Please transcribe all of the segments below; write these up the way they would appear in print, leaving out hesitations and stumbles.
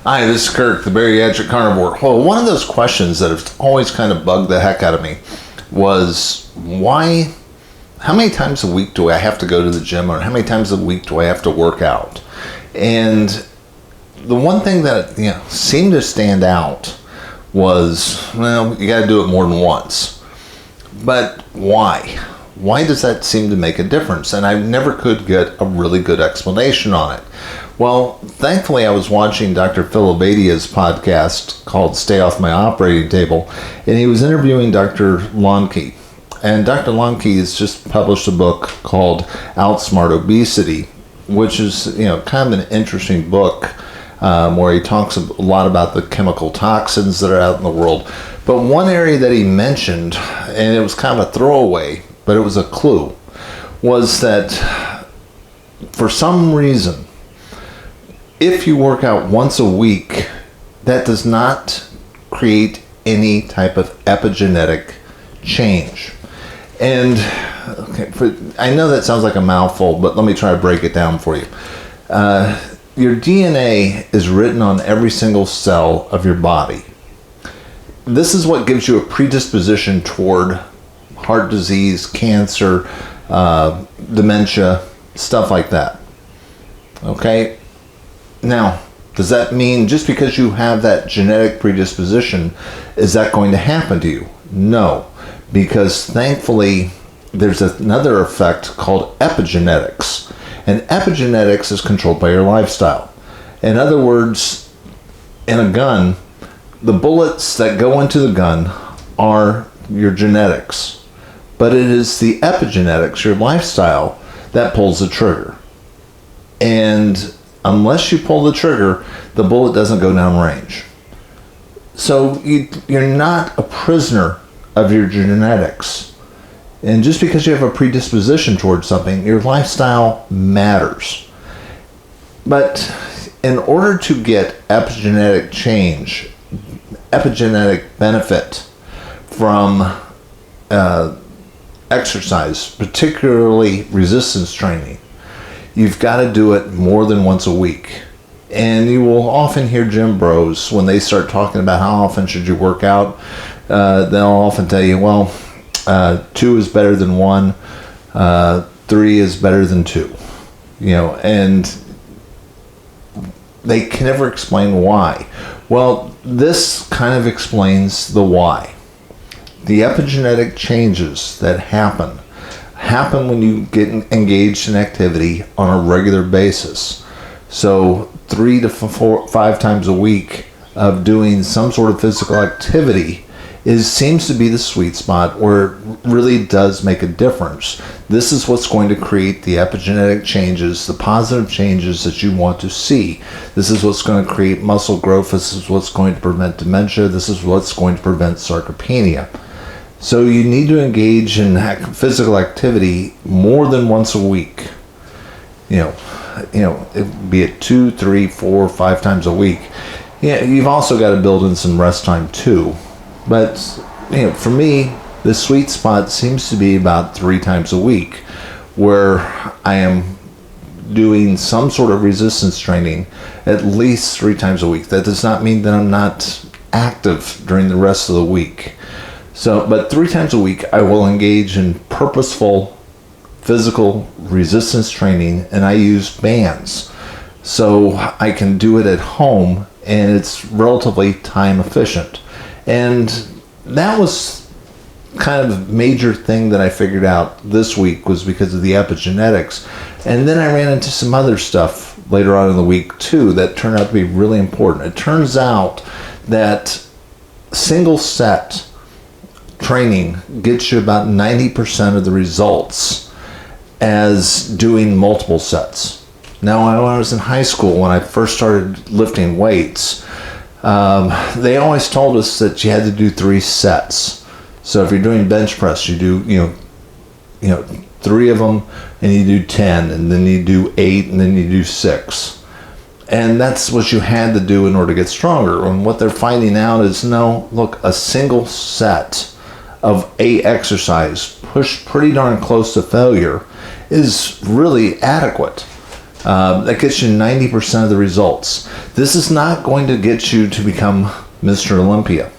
Hi, this is Kirk, the bariatric carnivore. Well, one of those questions that have always kind of bugged the heck out of me was how many times a week do I have to go to the gym, or how many times a week do I have to work out? And the one thing that seemed to stand out was, well, you got to do it more than once. But why? Why does that seem to make a difference? And I never could get a really good explanation on it. Well, thankfully I was watching Dr. Phil Obadiah's podcast called Stay Off My Operating Table, and he was interviewing Dr. Lonke. And Dr. Lonke has just published a book called Outsmart Obesity, which is kind of an interesting book where he talks a lot about the chemical toxins that are out in the world. But one area that he mentioned, and it was kind of a throwaway, but it was a clue, was that for some reason, if you work out once a week, that does not create any type of epigenetic change. And I know that sounds like a mouthful, but let me try to break it down for you. Your DNA is written on every single cell of your body. This is what gives you a predisposition toward heart disease, cancer, dementia, stuff like that. Okay? Now, does that mean just because you have that genetic predisposition, is that going to happen to you? No, because thankfully there's another effect called epigenetics. And epigenetics is controlled by your lifestyle. In other words, in a gun, the bullets that go into the gun are your genetics. But it is the epigenetics, your lifestyle, that pulls the trigger. And unless you pull the trigger, the bullet doesn't go down range. So you're not a prisoner of your genetics. And just because you have a predisposition towards something, your lifestyle matters. But in order to get epigenetic change, epigenetic benefit from exercise, particularly resistance training, you've got to do it more than once a week. And you will often hear gym bros, when they start talking about how often should you work out, they'll often tell you, well, 2 is better than 1, 3 is better than 2. And they can never explain why. Well, this kind of explains the why. The epigenetic changes that happen when you get engaged in activity on a regular basis. So 3 to 5 times a week of doing some sort of physical activity seems to be the sweet spot where it really does make a difference. This is what's going to create the epigenetic changes, the positive changes that you want to see. This is what's going to create muscle growth. This is what's going to prevent dementia. This is what's going to prevent sarcopenia. So you need to engage in physical activity more than once a week. Be it 2, 3, 4, 5 times a week. Yeah, you've also got to build in some rest time too. But for me, the sweet spot seems to be about 3 times a week, where I am doing some sort of resistance training at least 3 times a week. That does not mean that I'm not active during the rest of the week. But 3 times a week, I will engage in purposeful physical resistance training, and I use bands. So I can do it at home, and it's relatively time efficient. And that was kind of a major thing that I figured out this week, was because of the epigenetics. And then I ran into some other stuff later on in the week too that turned out to be really important. It turns out that single set training gets you about 90% of the results as doing multiple sets. Now, when I was in high school, when I first started lifting weights, they always told us that you had to do 3 sets. So if you're doing bench press, you do 3 of them, and you do 10, and then you do 8, and then you do 6. And that's what you had to do in order to get stronger. And what they're finding out is, no, look, a single set of a exercise pushed pretty darn close to failure is really adequate. That gets you 90% of the results. This is not going to get you to become Mr. Olympia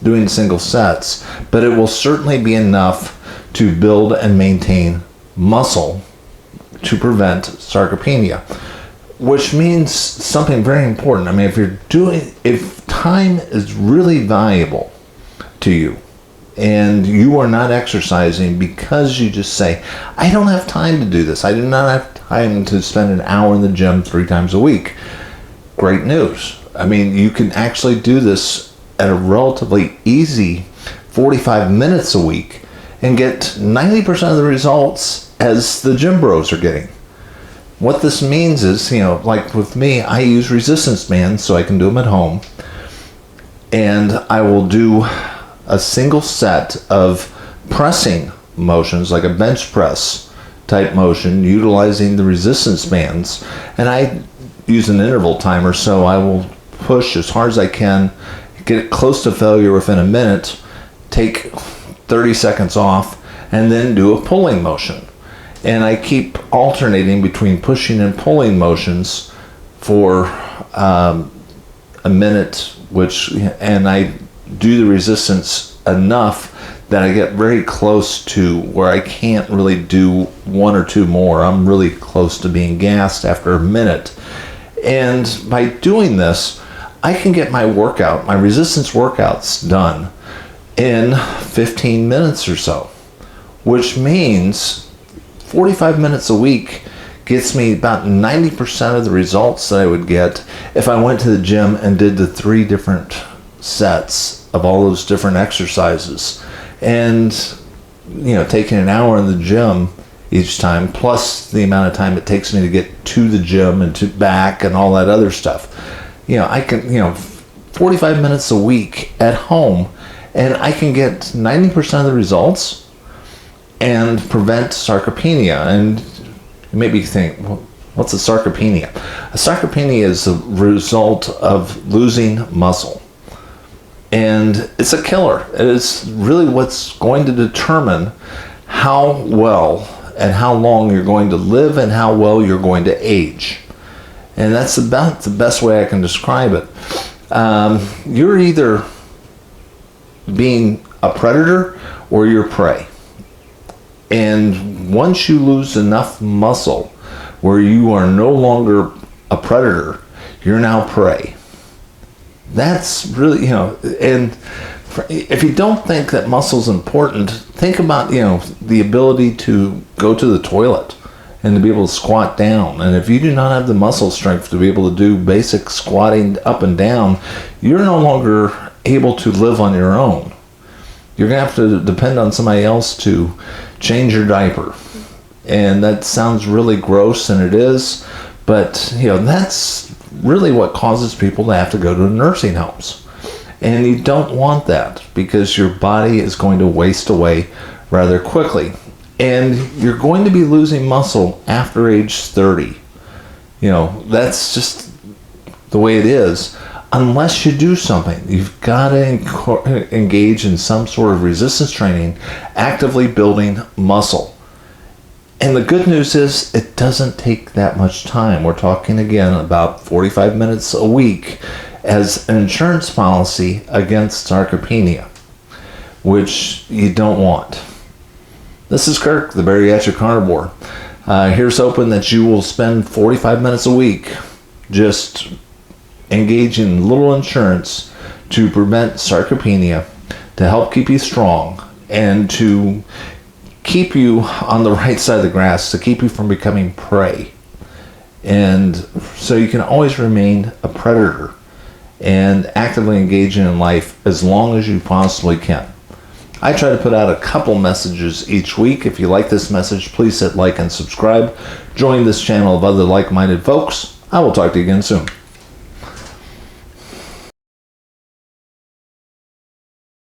doing single sets, but it will certainly be enough to build and maintain muscle to prevent sarcopenia, which means something very important. I mean, if time is really valuable to you and you are not exercising because you just say, I don't have time to do this, I do not have time to spend an hour in the gym 3 times a week, great news. I mean, you can actually do this at a relatively easy 45 minutes a week and get 90% of the results as the gym bros are getting. What this means is, like with me, I use resistance bands so I can do them at home. And I will do a single set of pressing motions, like a bench press type motion, utilizing the resistance bands. And I use an interval timer, so I will push as hard as I can, get it close to failure within a minute, take 30 seconds off, and then do a pulling motion. And I keep alternating between pushing and pulling motions for a minute, and I do the resistance enough that I get very close to where I can't really do 1 or 2 more. I'm really close to being gassed after a minute. And by doing this, I can get my resistance workouts done in 15 minutes or so, which means 45 minutes a week gets me about 90% of the results that I would get if I went to the gym and did the 3 different sets of all those different exercises. And, taking an hour in the gym each time, plus the amount of time it takes me to get to the gym and to back and all that other stuff. I can, 45 minutes a week at home, and I can get 90% of the results and prevent sarcopenia. And you maybe think, well, what's a sarcopenia? A sarcopenia is a result of losing muscle. And it's a killer. It is really what's going to determine how well and how long you're going to live and how well you're going to age. And that's about the best way I can describe it. You're either being a predator or you're prey. And once you lose enough muscle where you are no longer a predator, you're now prey. That's really, and if you don't think that muscle's important, think about, the ability to go to the toilet and to be able to squat down. And if you do not have the muscle strength to be able to do basic squatting up and down, you're no longer able to live on your own. You're going to have to depend on somebody else to change your diaper. And that sounds really gross, and it is, but that's really what causes people to have to go to nursing homes. And you don't want that, because your body is going to waste away rather quickly. And you're going to be losing muscle after age 30. That's just the way it is. Unless you do something, you've got to engage in some sort of resistance training, actively building muscle. And the good news is it doesn't take that much time. We're talking again about 45 minutes a week as an insurance policy against sarcopenia, which you don't want. This is Kirk, the Bariatric Carnivore. Here's hoping that you will spend 45 minutes a week just engaging in little insurance to prevent sarcopenia, to help keep you strong, and to keep you on the right side of the grass, to keep you from becoming prey. And so you can always remain a predator and actively engaging in life as long as you possibly can. I try to put out a couple messages each week. If you like this message, please hit like and subscribe. Join this channel of other like-minded folks. I will talk to you again soon.